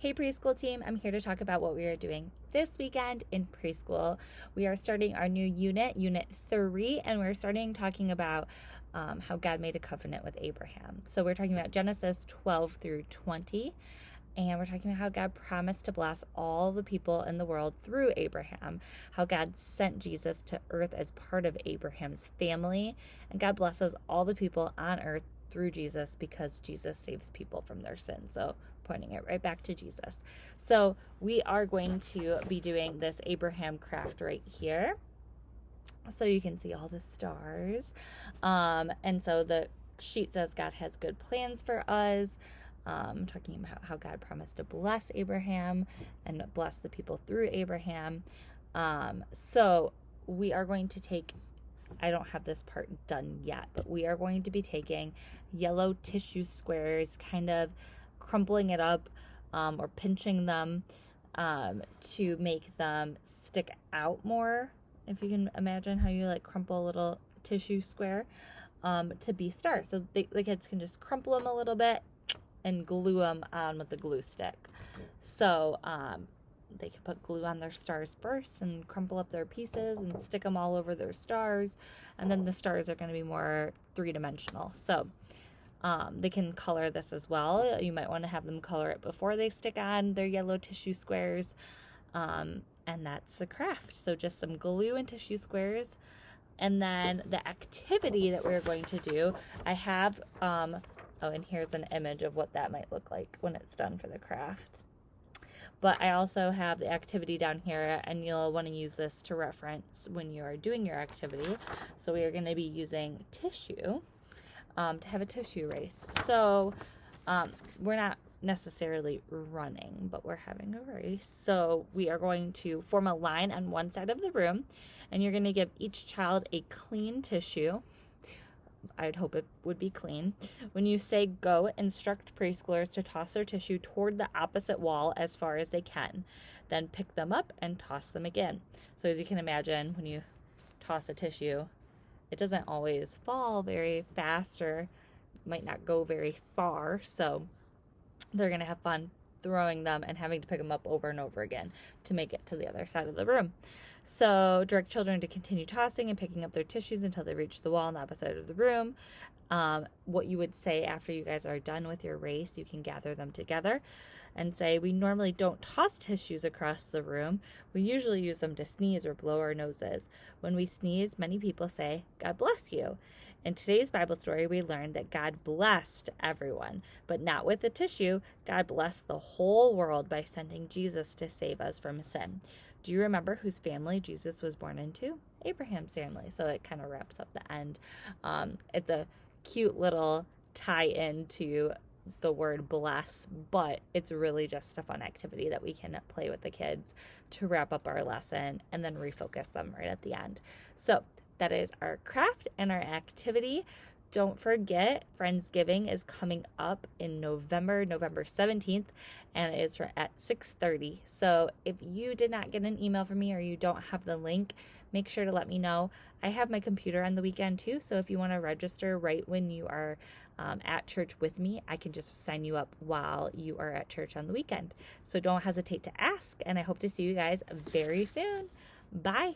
Hey preschool team, I'm here to talk about what we are doing this weekend in preschool. We are starting our new unit, Unit 3, and we're starting talking about how God made a covenant with Abraham. So we're talking about Genesis 12 through 20, and we're talking about how God promised to bless all the people in the world through Abraham, how God sent Jesus to earth as part of Abraham's family, and God blesses all the people on earth through Jesus because Jesus saves people from their sins. So pointing it right back to Jesus. So we are going to be doing this Abraham craft right here. So you can see all the stars. And so the sheet says God has good plans for us. Talking about how God promised to bless Abraham and bless the people through Abraham. So we are going to take, I don't have this part done yet, but we are going to be taking yellow tissue squares, kind of crumpling it up or pinching them to make them stick out more. If you can imagine how you like crumple a little tissue square to be stars. So the kids can just crumple them a little bit and glue them on with the glue stick. So they can put glue on their stars first and crumple up their pieces and stick them all over their stars. And then the stars are going to be more three-dimensional. So they can color this as well. You might want to have them color it before they stick on their yellow tissue squares. And that's the craft. So just some glue and tissue squares. And then the activity that we're going to do, I have, oh, and here's an image of what that might look like when it's done for the craft. But I also have the activity down here, and you'll want to use this to reference when you are doing your activity. So we are going to be using tissue to have a tissue race. So we're not necessarily running, but we're having a race. So we are going to form a line on one side of the room, and you're going to give each child a clean tissue. I'd hope it would be clean. When you say go, instruct preschoolers to toss their tissue toward the opposite wall as far as they can. Then pick them up and toss them again. So as you can imagine, when you toss a tissue, it doesn't always fall very fast or might not go very far. So they're going to have fun throwing them and having to pick them up over and over again to make it to the other side of the room. So direct children to continue tossing and picking up their tissues until they reach the wall on the opposite side of the room. What you would say after you guys are done with your race, you can gather them together and say, we normally don't toss tissues across the room. We usually use them to sneeze or blow our noses. When we sneeze, many people say, God bless you. In today's Bible story, we learned that God blessed everyone, but not with the tissue. God blessed the whole world by sending Jesus to save us from sin. Do you remember whose family Jesus was born into? Abraham's family. So it kind of wraps up the end. It's a cute little tie-in to the word bless, but it's really just a fun activity that we can play with the kids to wrap up our lesson and then refocus them right at the end. So that is our craft and our activity. Don't forget, Friendsgiving is coming up in November 17th, and it is at 6:30. So if you did not get an email from me or you don't have the link, make sure to let me know. I have my computer on the weekend too, so if you want to register right when you are at church with me, I can just sign you up while you are at church on the weekend. So don't hesitate to ask, and I hope to see you guys very soon. Bye.